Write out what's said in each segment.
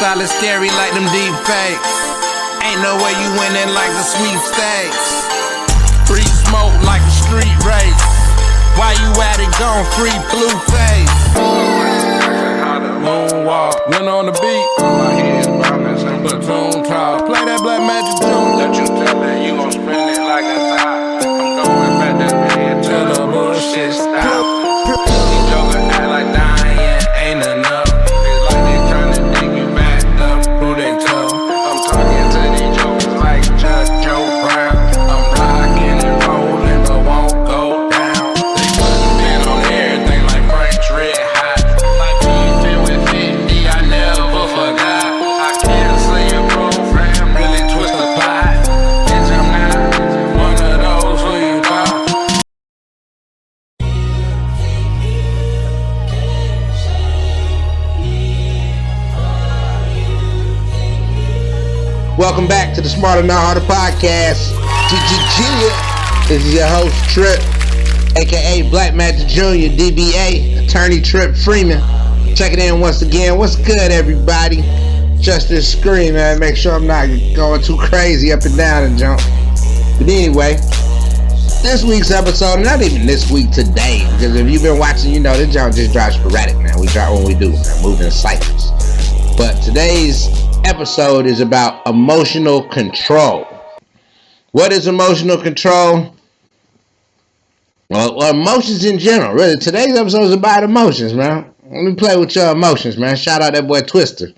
solid, scary like them deep fakes. Ain't no way you winning like the sweepstakes. Free smoke like a street race. Why you at it, gone free blue face? Moonwalk, went on the beat. My head bobbing, some platoon talk. Play that Black Magic tune. That you tell her you gon' spend it like a top. I'm going back that bed till the bullshit stop. These jokers act like dying ain't enough. It's like they tryna dig you back up. Who they tell? I'm talking to these jokers like Judge Joe Brown. I'm rocking and rolling, but won't go down. They putting in on everything like Frank's Red Hot. Like beefing with 50, I never forgot. I can't see a program really twist the plot. Bitch, I'm not one of those who you thought. Welcome back to the Smarter Not Harder podcast. This is your host Trip, aka Black Magic Jr., DBA, attorney Trip Freeman. Check it in once again. What's good, everybody? Just this screen, man. Make sure I'm not going too crazy up and down and jump. But anyway, this week's episode, not even this week, today, because if you've been watching, you know this jump just drops sporadic, man. We drop when we do, man. Moving in cycles. But today's episode is about emotional control. What is emotional control? Well, emotions in general. Really, today's episode is about emotions, man. Let me play with your emotions, man. Shout out that boy Twister.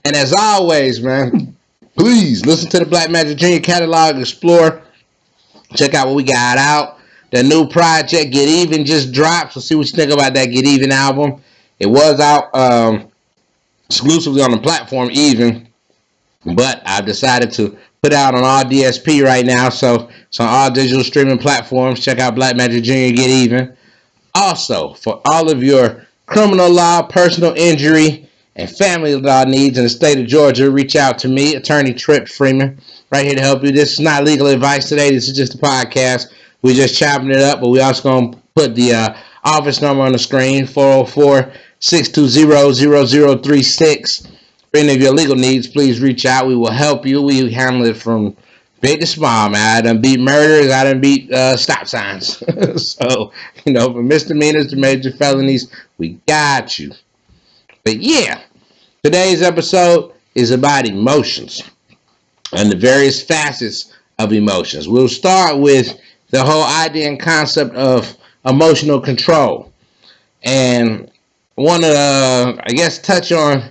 And as always, man, please listen to the Black Magic Jr. catalog, explore, check out what we got out. The new project, Get Even, just dropped. So see what you think about that Get Even album. It was out exclusively on the platform Even, but I've decided to put out on all DSP right now, so it's on all digital streaming platforms. Check out Black Magic Jr. Get Even. Also, for all of your criminal law, personal injury, and family law needs in the state of Georgia, reach out to me, attorney Trip Freeman, right here to help you. This is not legal advice today. This is just a podcast. We're just chopping it up, but we also going to put the office number on the screen, 404-620-0036. For any of your legal needs, please reach out. We will help you. We handle it from big to small, man. I done beat murders. I done beat stop signs. So, you know, from misdemeanors to major felonies, we got you. But yeah, today's episode is about emotions and the various facets of emotions. We'll start with the whole idea and concept of emotional control. And want to, I guess, touch on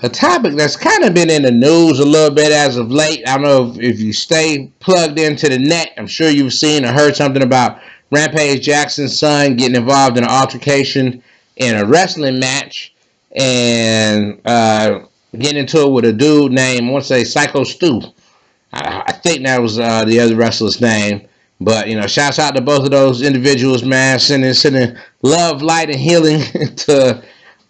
a topic that's kind of been in the news a little bit as of late. I don't know if you stay plugged into the net. I'm sure you've seen or heard something about Rampage Jackson's son getting involved in an altercation in a wrestling match and getting into it with a dude named, I want to say, Psycho Stu. I think that was the other wrestler's name. But, you know, shouts out to both of those individuals, man, sending love, light, and healing to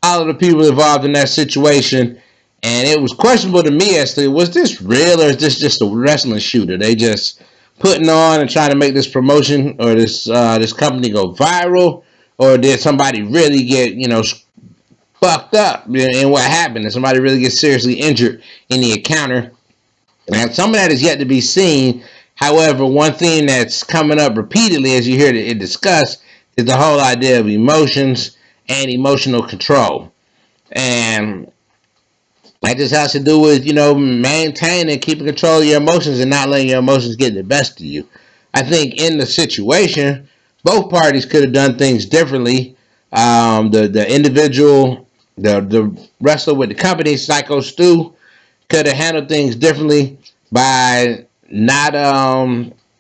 all of the people involved in that situation. And it was questionable to me as to, was this real or is this just a wrestling shoot? Are they just putting on and trying to make this promotion or this company go viral? Or did somebody really get, you know, fucked up in what happened? Did somebody really get seriously injured in the encounter? And some of that is yet to be seen. However, one thing that's coming up repeatedly as you hear it discussed is the whole idea of emotions and emotional control. And that just has to do with, you know, maintaining and keeping control of your emotions and not letting your emotions get the best of you. I think in the situation, both parties could have done things differently. The individual, the wrestler with the company, Psycho Stu, could have handled things differently by not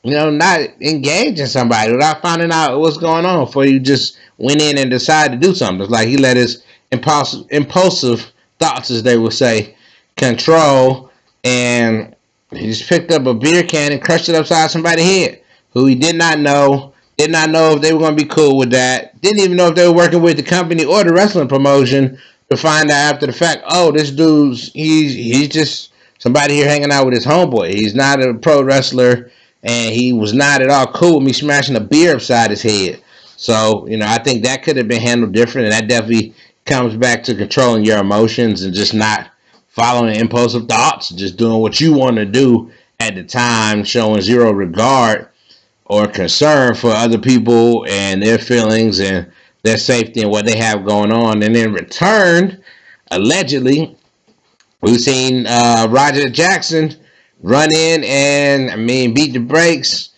not engaging somebody without finding out what's going on before you just went in and decided to do something. It's like he let his impulsive thoughts, as they would say, control, and he just picked up a beer can and crushed it upside somebody's head who he did not know if they were going to be cool with that, didn't even know if they were working with the company or the wrestling promotion, to find out after the fact, oh, this dude's, he's just somebody here hanging out with his homeboy. He's not a pro wrestler, and he was not at all cool with me smashing a beer upside his head. So, you know, I think that could have been handled different, and that definitely comes back to controlling your emotions and just not following impulsive thoughts, just doing what you want to do at the time, showing zero regard or concern for other people and their feelings and their safety and what they have going on. And in return, allegedly, we've seen Roger Jackson run in and beat the brakes.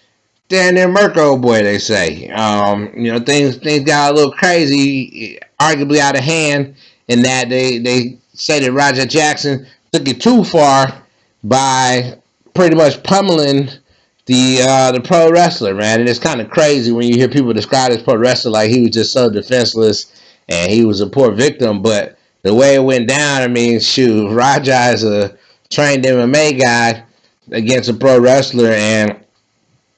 Damn near Mirko boy, they say. Things got a little crazy, arguably out of hand, in that they say that Roger Jackson took it too far by pretty much pummeling the pro wrestler, man. And it's kind of crazy when you hear people describe this pro wrestler like he was just so defenseless and he was a poor victim. But the way it went down, shoot, Raja is a trained MMA guy against a pro wrestler, and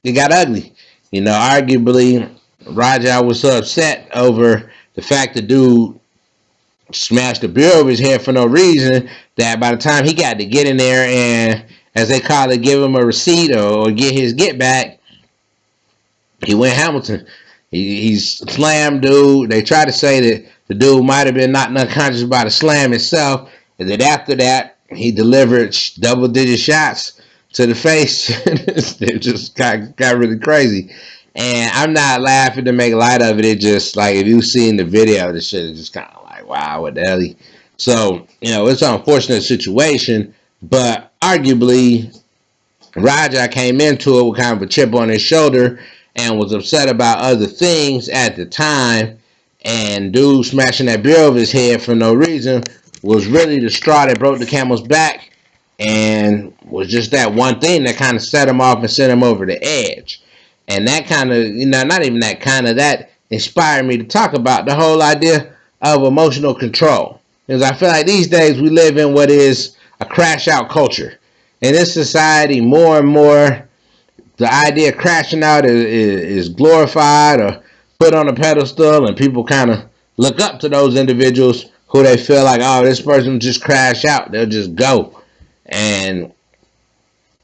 it got ugly. Arguably, Raja was so upset over the fact the dude smashed the beer over his head for no reason that by the time he got to get in there and, as they call it, give him a receipt or get his get back, he went Hamilton. He's slammed dude. They try to say that the dude might have been knocked unconscious by the slam itself, and then after that, he delivered double-digit shots to the face. It just got really crazy. And I'm not laughing to make light of it. It just, like, if you've seen the video, this shit is just kind of like, wow, what the hell? So, it's an unfortunate situation, but arguably, Raja came into it with kind of a chip on his shoulder and was upset about other things at the time. And dude smashing that beer over his head for no reason was really the straw that broke the camel's back, and was just that one thing that kind of set him off and sent him over the edge. And that kind of, not even that kind of, that inspired me to talk about the whole idea of emotional control. Because I feel like these days we live in what is a crash out culture. In this society, more and more, the idea of crashing out is glorified or put on a pedestal, and people kind of look up to those individuals who they feel like, oh, this person just crashed out. They'll just go. And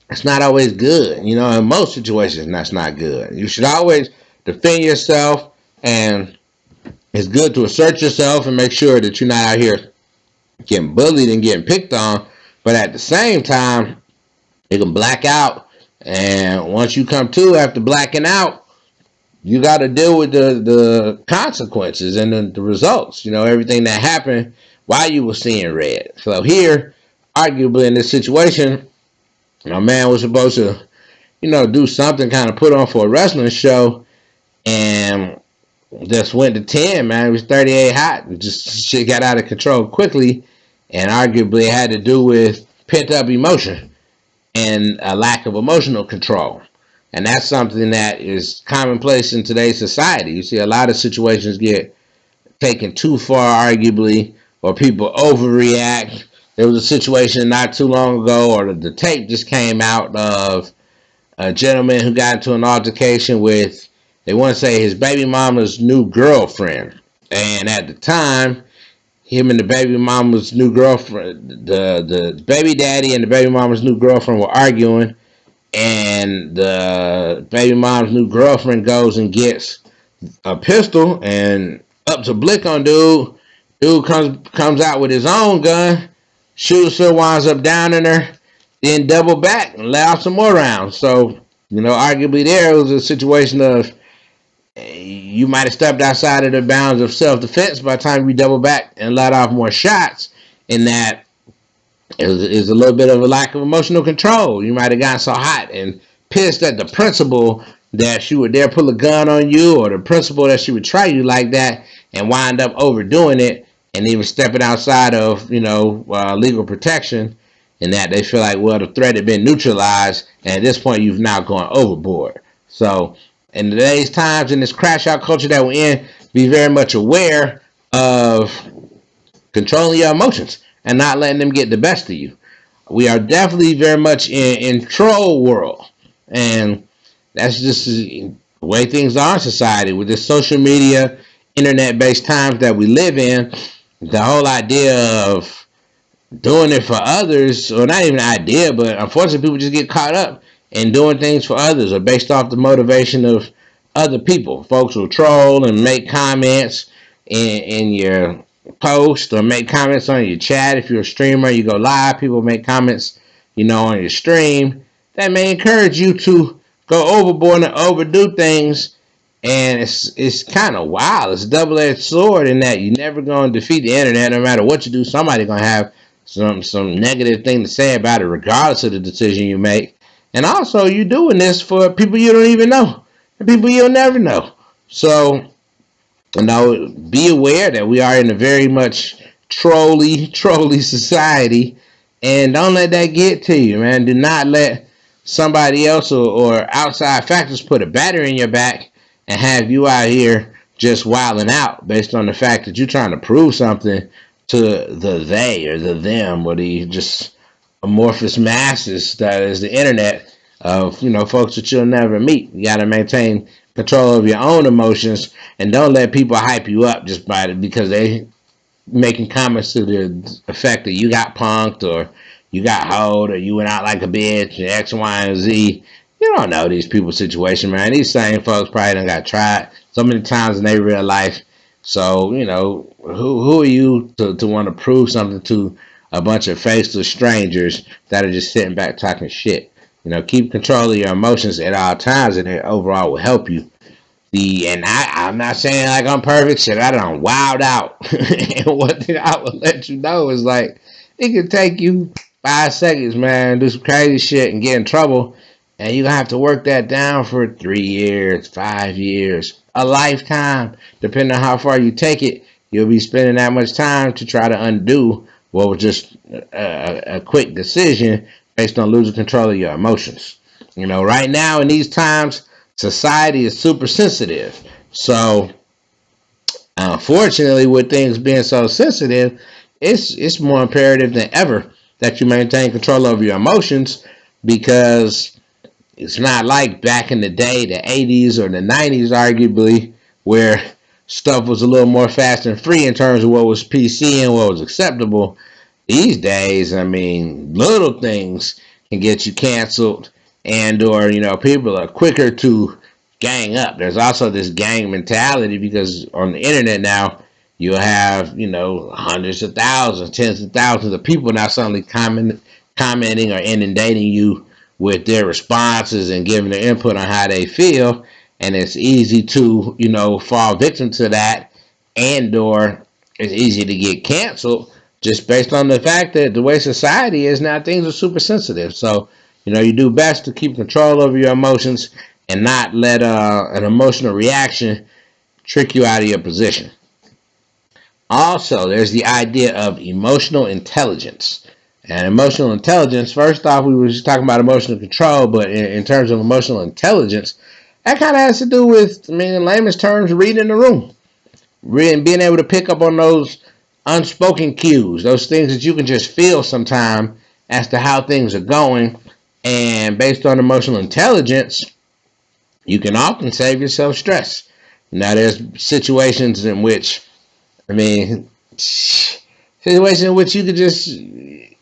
it's not always good. In most situations, that's not good. You should always defend yourself, and it's good to assert yourself and make sure that you're not out here getting bullied and getting picked on. But at the same time, you can black out, and once you come to after blacking out, you got to deal with the consequences and the results. Everything that happened while you were seeing red. So here, arguably in this situation, my man was supposed to, do something, kind of put on for a wrestling show, and just went to 10, man. It was 38 hot. Just shit got out of control quickly, and arguably it had to do with pent up emotion and a lack of emotional control. And that's something that is commonplace in today's society. You see a lot of situations get taken too far, arguably, or people overreact. There was a situation not too long ago, or the tape just came out, of a gentleman who got into an altercation with, they want to say, his baby mama's new girlfriend. And at the time, him and the baby mama's new girlfriend, the baby daddy and the baby mama's new girlfriend were arguing, and the baby mom's new girlfriend goes and gets a pistol and up to blick on dude. Dude comes out with his own gun, shoots her, winds up downing her, then double back and let off some more rounds. So, arguably there was a situation of, you might have stepped outside of the bounds of self-defense by the time you double back and let off more shots, in that is a little bit of a lack of emotional control. You might have gotten so hot and pissed at the principal that she would dare pull a gun on you, or the principal that she would try you like that, and wind up overdoing it and even stepping outside of legal protection, and that they feel like, well, the threat had been neutralized, and at this point you've now gone overboard. So in today's times, in this crash out culture that we're in, be very much aware of controlling your emotions and not letting them get the best of you. We are definitely very much in troll world, and that's just the way things are in society with this social media, internet-based times that we live in. The whole idea of doing it for others, or not even an idea, but unfortunately people just get caught up in doing things for others, or based off the motivation of other people. Folks will troll and make comments in your post or make comments on your chat. If you're a streamer, you go live, people make comments, on your stream. That may encourage you to go overboard and overdo things. And it's kind of wild. It's a double-edged sword in that you're never going to defeat the internet. No matter what you do, somebody's going to have some negative thing to say about it, regardless of the decision you make. And also, you're doing this for people you don't even know, and people you'll never know. So, be aware that we are in a very much trolly society, and don't let that get to you, man. Do not let somebody else or outside factors put a battery in your back and have you out here just wilding out based on the fact that you're trying to prove something to the they or the them or the just amorphous masses that is the internet of folks that you'll never meet. You got to maintain control of your own emotions and don't let people hype you up just because they making comments to the effect that you got punked or you got hoed or you went out like a bitch and X, Y, and Z. You don't know these people's situation, man. These same folks probably done got tried so many times in their real life. So, who are you to want to prove something to a bunch of faceless strangers that are just sitting back talking shit? Keep control of your emotions at all times, and it overall will help you. I'm not saying like I'm perfect. Shit, I done wild out. And one thing I would let you know is like it can take you 5 seconds, man, do some crazy shit and get in trouble, and you gonna have to work that down for 3 years, 5 years, a lifetime, depending on how far you take it. You'll be spending that much time to try to undo what was just a quick decision based on losing control of your emotions. Right now in these times society is super sensitive. So, unfortunately, with things being so sensitive, it's more imperative than ever that you maintain control over your emotions because it's not like back in the day, the 80s or the 90s, arguably, where stuff was a little more fast and free in terms of what was PC and what was acceptable. These days, I mean, little things can get you canceled, and or people are quicker to gang up. There's also this gang mentality because on the internet now you'll have hundreds of thousands, tens of thousands of people now suddenly commenting or inundating you with their responses and giving their input on how they feel, and it's easy to fall victim to that, and or it's easy to get canceled just based on the fact that the way society is now, things are super sensitive. So, you do best to keep control over your emotions and not let an emotional reaction trick you out of your position. Also, there's the idea of emotional intelligence. And emotional intelligence, first off, we were just talking about emotional control, but in terms of emotional intelligence, that kind of has to do with, in layman's terms, reading the room. Being able to pick up on those unspoken cues, those things that you can just feel sometime as to how things are going. And based on emotional intelligence, you can often save yourself stress. Now, there's situations in which, situations in which you could just,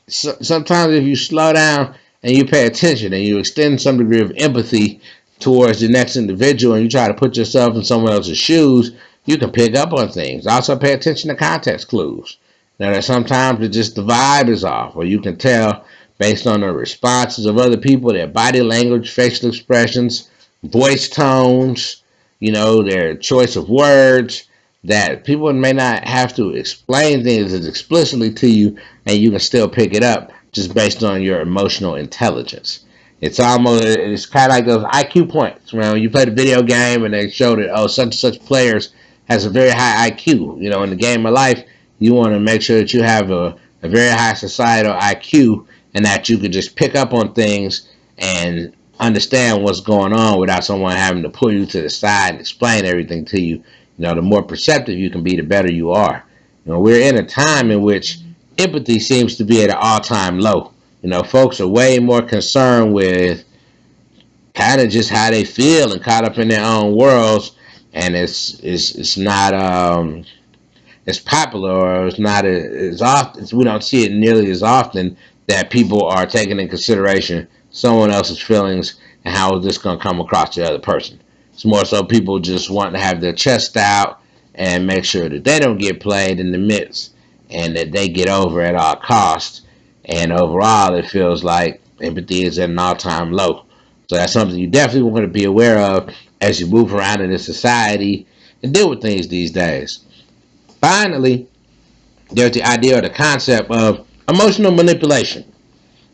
sometimes if you slow down and you pay attention and you extend some degree of empathy towards the next individual and you try to put yourself in someone else's shoes, you can pick up on things. Also pay attention to context clues. Now there's sometimes that just the vibe is off, or you can tell based on the responses of other people, their body language, facial expressions, voice tones, their choice of words, that people may not have to explain things as explicitly to you, and you can still pick it up just based on your emotional intelligence. It's kind of like those IQ points. When you played a video game and they showed it, such and such players has a very high IQ. In the game of life, you want to make sure that you have a very high societal IQ and that you can just pick up on things and understand what's going on without someone having to pull you to the side and explain everything to you. The more perceptive you can be, the better you are. We're in a time in which empathy seems to be at an all-time low. Folks are way more concerned with kind of just how they feel and caught up in their own worlds, and it's not as popular, or it's not as often. We don't see it nearly as often that people are taking in consideration someone else's feelings and how is this going to come across to the other person. It's more so people just want to have their chest out and make sure that they don't get played in the midst and that they get over at all costs. And overall, it feels like empathy is at an all-time low. So that's something you definitely want to be aware of as you move around in this society and deal with things these days. Finally, there's the idea or the concept of emotional manipulation.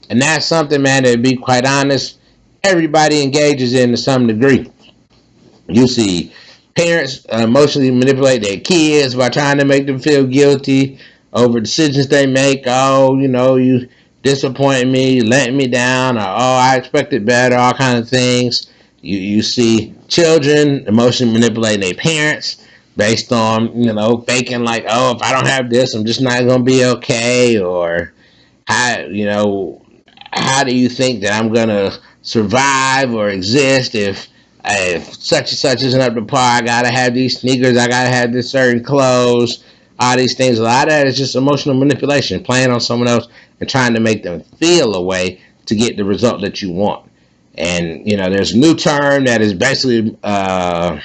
And that's something, man, that to be quite honest, everybody engages in to some degree. You see parents emotionally manipulate their kids by trying to make them feel guilty over decisions they make. Oh, you disappointed me, you let me down, or oh, I expected better, all kinds of things. You see children emotionally manipulating their parents based on, thinking like, oh, if I don't have this, I'm just not gonna be okay, or how do you think that I'm gonna survive or exist if such and such isn't up to par? I gotta have these sneakers. I gotta have this certain clothes. All these things. A lot of that is just emotional manipulation, playing on someone else and trying to make them feel a way to get the result that you want. And there's a new term that is basically kind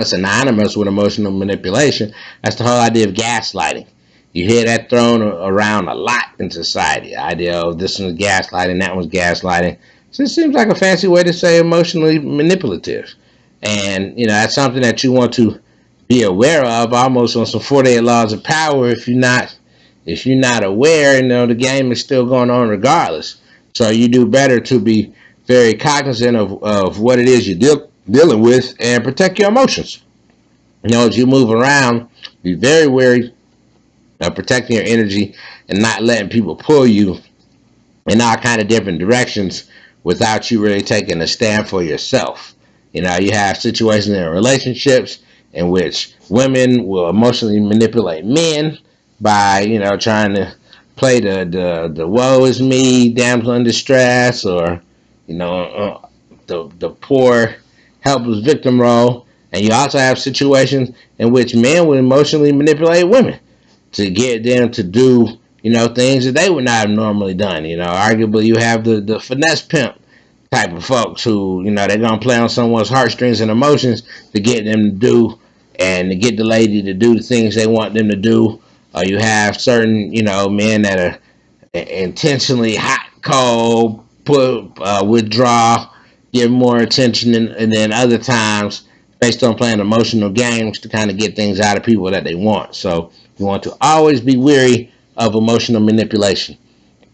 of synonymous with emotional manipulation. That's the whole idea of gaslighting. You hear that thrown around a lot in society. The idea of this one's gaslighting, that one's gaslighting. So it seems like a fancy way to say emotionally manipulative. And, that's something that you want to be aware of, almost on some 48 laws of power. If you're not aware, the game is still going on regardless. So you do better to be very cognizant of what it is you're dealing with and protect your emotions. As you move around, be very wary of protecting your energy and not letting people pull you in all kind of different directions without you really taking a stand for yourself. You have situations in relationships in which women will emotionally manipulate men by, trying to play the woe is me, damsel in distress, or, the poor, helpless victim role. And you also have situations in which men will emotionally manipulate women to get them to do, things that they would not have normally done. Arguably you have the finesse pimp type of folks who, they're gonna play on someone's heartstrings and emotions to get them to do and to get the lady to do the things they want them to do. You have certain, men that are intentionally hot, cold, withdraw, give more attention, and then other times based on playing emotional games to kind of get things out of people that they want. So you want to always be weary of emotional manipulation,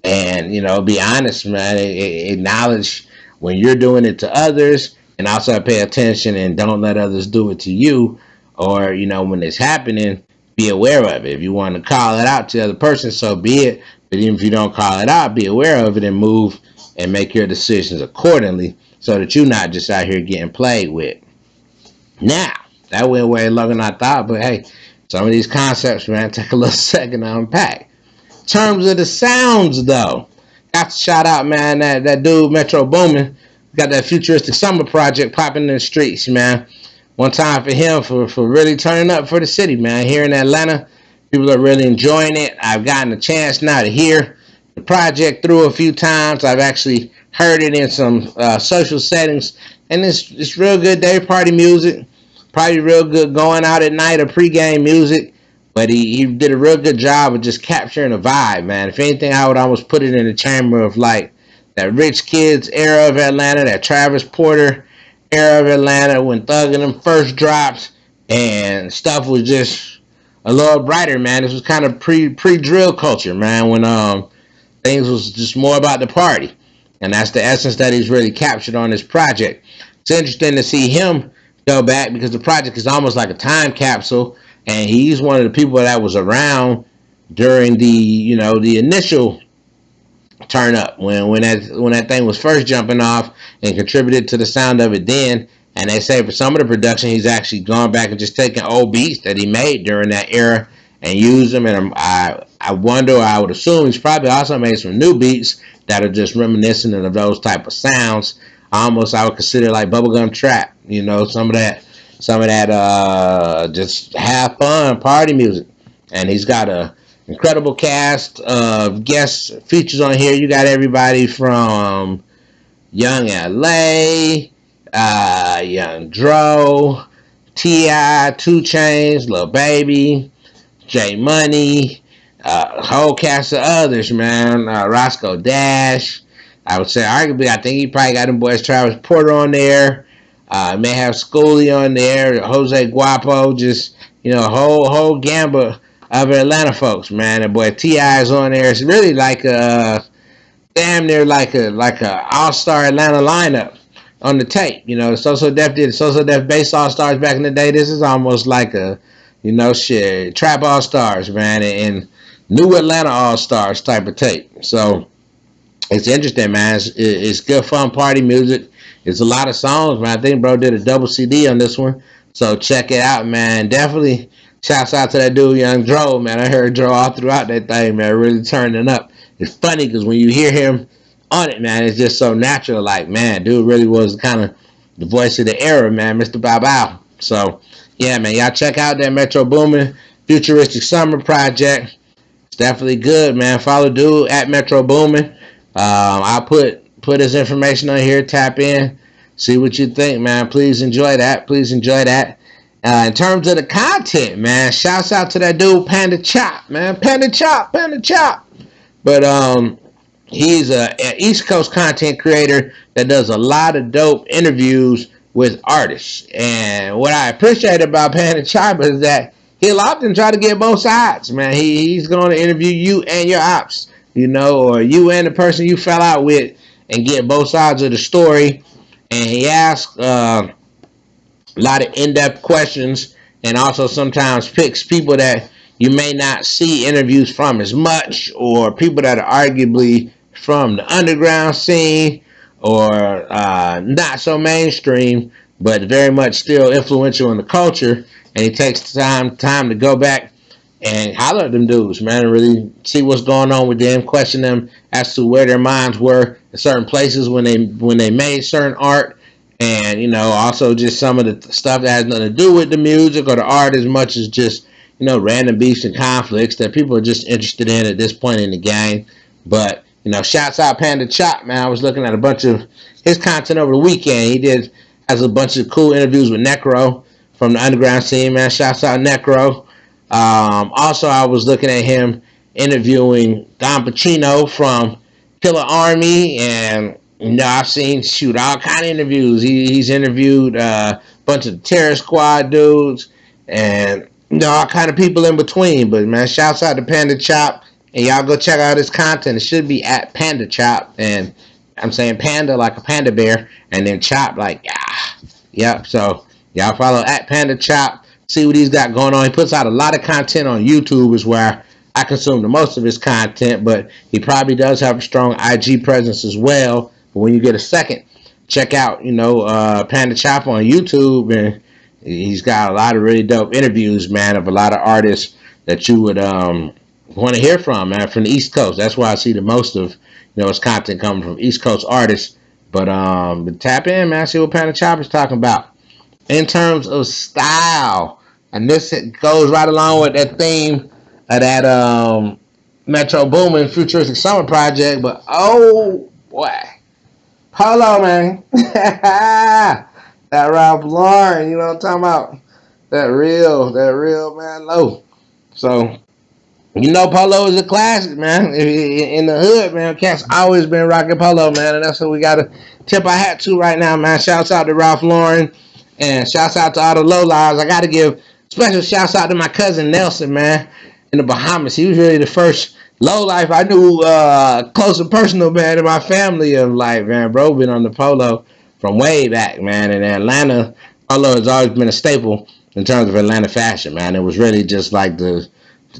and be honest, man. Acknowledge when you're doing it to others, and also pay attention and don't let others do it to you. Or when it's happening, be aware of it. If you want to call it out to the other person, so be it. But even if you don't call it out, be aware of it and move and make your decisions accordingly, so that you're not just out here getting played with. Now, that went way longer than I thought, but hey, some of these concepts, man, take a little second to unpack. In terms of the sounds, though, got to shout out, man, that dude Metro Boomin got that Futuristic Summa project popping in the streets, man. One time for him for really turning up for the city, man. Here in Atlanta, people are really enjoying it. I've gotten a chance now to hear the project through a few times. I've actually heard it in some social settings, and it's real good day party music. Probably real good going out at night or pregame music. But he did a real good job of just capturing a vibe, man. If anything, I would almost put it in the chamber of like that Rich Kids era of Atlanta, that Travis Porter era of Atlanta when Thug and them first dropped, and stuff was just a little brighter, man. This was kind of pre drill culture, man, when things was just more about the party, and that's the essence that he's really captured on this project. It's interesting to see him go back because the project is almost like a time capsule, and he's one of the people that was around during the initial turn up when that thing was first jumping off and contributed to the sound of it then. And they say for some of the production, he's actually gone back and just taken old beats that he made during that era and used them. And I wonder, I would assume he's probably also made some new beats that are just reminiscent of those type of sounds. Almost, I would consider like bubblegum trap. Some of that just have fun party music. And he's got a incredible cast of guest features on here. You got everybody from Young LA, Young Dro, T.I., 2 Chainz, Lil Baby, J Money, a whole cast of others, man. Roscoe Dash. I would say, arguably, I think he probably got them boys Travis Porter on there. May have Schoolie on there, Jose Guapo, just, a whole gambit of Atlanta folks, man. And boy, T.I. is on there. It's really like damn near like a all-star Atlanta lineup on the tape. So Def did So Def Bass All Stars back in the day. This is almost like a shit Trap All Stars, man, and New Atlanta All Stars type of tape. So it's interesting, man. It's good fun party music. It's a lot of songs, man. I think bro did a double CD on this one, so check it out, man. Definitely shouts out to that dude Young Dro, man. I heard Dro all throughout that thing, man, really turning up. It's funny because when you hear him on it, man, it's just so natural. Like, man, dude really was kind of the voice of the era, man, Mr. Bow Bow. So yeah, man, y'all check out that Metro Boomin Futuristic Summer project. It's definitely good, man. Follow dude at Metro Boomin. I'll put his information on here. Tap in, see what you think, man. Please enjoy that. Please enjoy that. In terms of the content, man, shouts out to that dude Panda Chop, man. Panda Chop, Panda Chop. But he's an East Coast content creator that does a lot of dope interviews with artists. And what I appreciate about Panda Chop is that he'll often try to get both sides, man. He's going to interview you and your ops, or you and the person you fell out with, and get both sides of the story. And he asks a lot of in-depth questions, and also sometimes picks people that you may not see interviews from as much, or people that are arguably from the underground scene, or not so mainstream, but very much still influential in the culture. And he takes time to go back and holler at them dudes, man, and really see what's going on with them, question them as to where their minds were in certain places when they made certain art, and also just some of the stuff that has nothing to do with the music or the art as much as just random beefs and conflicts that people are just interested in at this point in the game. But shouts out Panda Chop, man. I was looking at a bunch of his content over the weekend. He has a bunch of cool interviews with Necro from the underground scene, man. Shouts out Necro. Also, I was looking at him interviewing Don Pacino from Killer Army, and I've seen all kind of interviews. He's interviewed a bunch of Terror Squad dudes, and all kind of people in between. But man, shouts out to Panda Chop, and y'all go check out his content. It should be at Panda Chop, and I'm saying Panda like a panda bear, and then Chop like yep. So y'all follow at Panda Chop. See what he's got going on. He puts out a lot of content on YouTube, is where I consume the most of his content, but he probably does have a strong IG presence as well. But when you get a second, check out, Panda Chop on YouTube, and he's got a lot of really dope interviews, man, of a lot of artists that you would want to hear from, man, from the East Coast. That's why I see the most of, his content coming from East Coast artists. But tap in, man, see what Panda Chop is talking about. In terms of style, and this goes right along with that theme of that Metro Boomin Futuristic Summer project. But oh boy, Polo, man, that Ralph Lauren, you know what I'm talking about? That real man low. So Polo is a classic, man. In the hood, man, cats always been rocking Polo, man, and that's what we gotta tip our hat to right now, man. Shouts out to Ralph Lauren, and shouts out to all the low lives. I gotta give special shouts out to my cousin Nelson, man, in the Bahamas. He was really the first low life I knew close and personal, man, in my family of life, man. Bro, been on the Polo from way back, man. In Atlanta, Polo has always been a staple in terms of Atlanta fashion, man. It was really just like the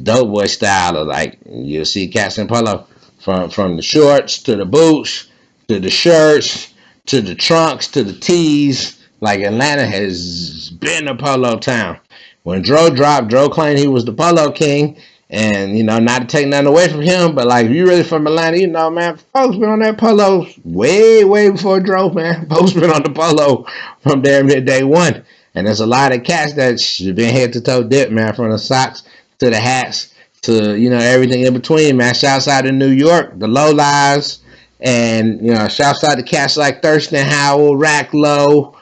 dope boy style of, like, you'll see cats in Polo from the shorts to the boots to the shirts to the trunks to the tees. Like, Atlanta has been a Polo town. When Dro dropped, Dro claimed he was the Polo king, and not to take nothing away from him, but like, if you really from Atlanta, man, folks been on that Polo way before Dro, man. Folks been on the Polo from damn near day one, and there's a lot of cats that been head to toe dip, man, from the socks to the hats to everything in between, man. Shouts out to New York, the low lives, and shouts out to cats like Thurston Howell, Rack Low,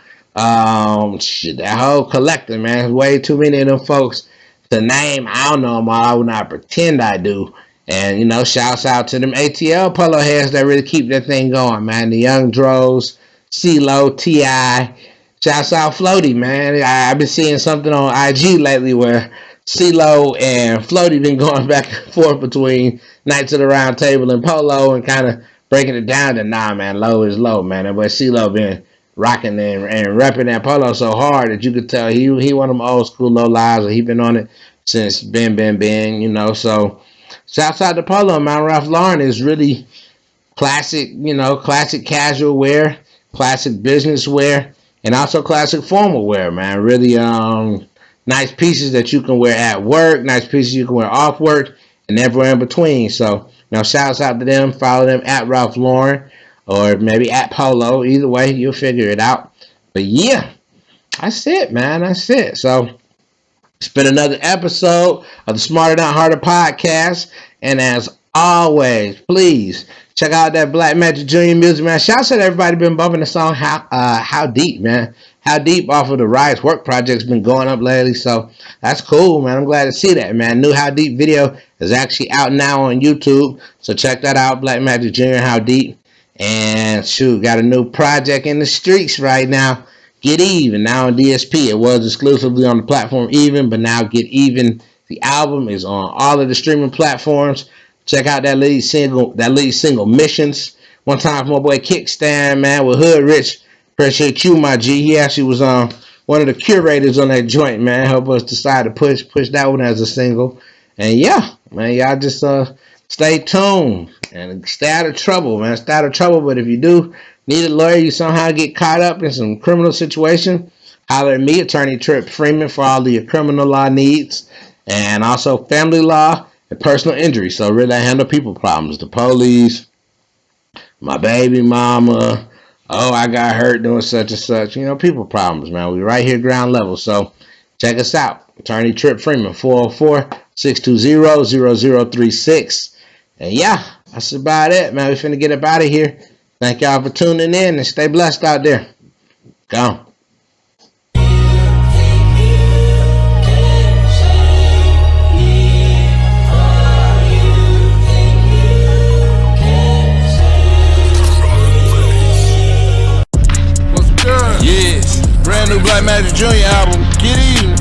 Shit, that whole collective, man. There's way too many of them folks to name. I don't know them all. I would not pretend I do. And, you know, shouts out to them ATL polo heads that really keep that thing going, man. The Young Dros, CeeLo, T.I. Shouts out Floaty, man. I've been seeing something on IG lately where CeeLo and Floaty been going back and forth between Knights of the Round Table and Polo and kind of breaking it down to, nah, man, low is low, man. But CeeLo been rocking and repping that Polo so hard that you could tell he one of them old school low lives, or he been on it since Ben, you know. So shouts out to Polo, man. Ralph Lauren is really classic, you know, classic casual wear, classic business wear, and also classic formal wear, man. Really nice pieces that you can wear at work, nice pieces you can wear off work, and everywhere in between. So, you know, shouts out to them. Follow them at Ralph Lauren or maybe at Polo. Either way, you'll figure it out. But yeah, that's it, man. That's it. So it's been another episode of the Smarter Not Harder podcast. And as always, please check out that Black Magic Jr. music, man. Shouts out to everybody been bumping the song How Deep, man. How Deep off of the Riot's work project's been going up lately. So that's cool, man. I'm glad to see that, man. New How Deep video is actually out now on YouTube. So check that out, Black Magic Jr. How Deep. And shoot, got a new project in the streets right now. Get Even, now on DSP. It was exclusively on the platform Even, but now Get Even, the album, is on all of the streaming platforms. Check out that lead single, Missions. One time for my boy Kickstand, man, with Hood Rich. Appreciate you, my G. He actually was one of the curators on that joint, man. Help us decide to push that one as a single. And yeah, man, y'all just stay tuned and stay out of trouble, man. Stay out of trouble, but if you do need a lawyer, you somehow get caught up in some criminal situation, holler at me, attorney Trip Freeman, for all of your criminal law needs, and also family law and personal injury. So really, I handle people problems, the police, my baby mama, oh, I got hurt doing such and such, you know, people problems, man. We right here ground level. So check us out, attorney Trip Freeman, 404-620-0036. And yeah, that's about it, man. We finna get up out of here. Thank y'all for tuning in and stay blessed out there. Go. What's good? Yeah, brand new Black Magic Jr. album, Get Even,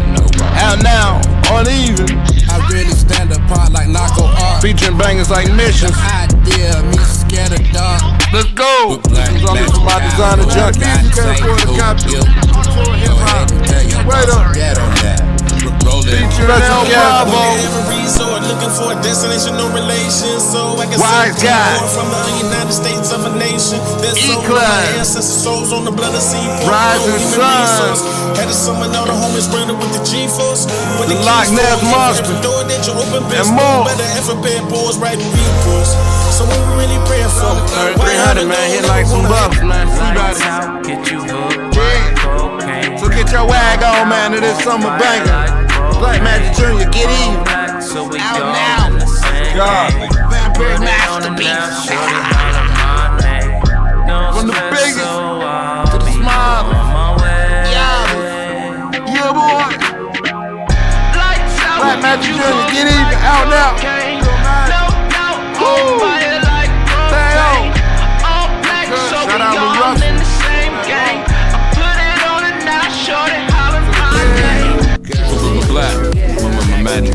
out now on Even. I really stand apart like Narco Art. Featuring bangers like Missions. Idea, me scared of dark. Let's go. It's only for my designer junkies. You can't afford a copy. Hip hop. Wait up. Featuring El Bravo. Every resort looking for a destination, no relation. So I can Wise say guy. more from the United States of a nation. There's so E-Class. many ancestors, souls on the blood of sea. Rising sun. Had to summon all the homies branded with the G-Force. With The Loch Ness Monster. door that you open, And more. better ever bad boys, right peoples. So what we really praying for? 300, man, hit like some bucks, man. See about it. Get you hooked. Yeah. So get your wag on, man, to this summer banger. Black Magic Jr., Get Even. So we Out all now. in the same God. game. Vampire Now, masterpiece. shorty holler my name. Don't From the stress, biggest so I'll to the be small. on my way. Yeah, boy. Black Magic Jr., Get Even, out now. Woo. Damn. Shout out to Russell. Black, my magic.